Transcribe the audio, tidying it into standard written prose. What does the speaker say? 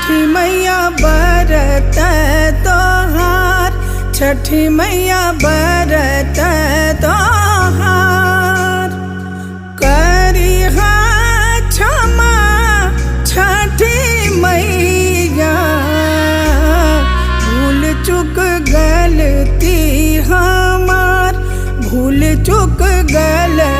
छठी मैया बरत तोहार, छठी मैया बरत तोहार। करिहा क्षमा छठी मैया, भूल चुक गलती हमार, भूल चुक गलती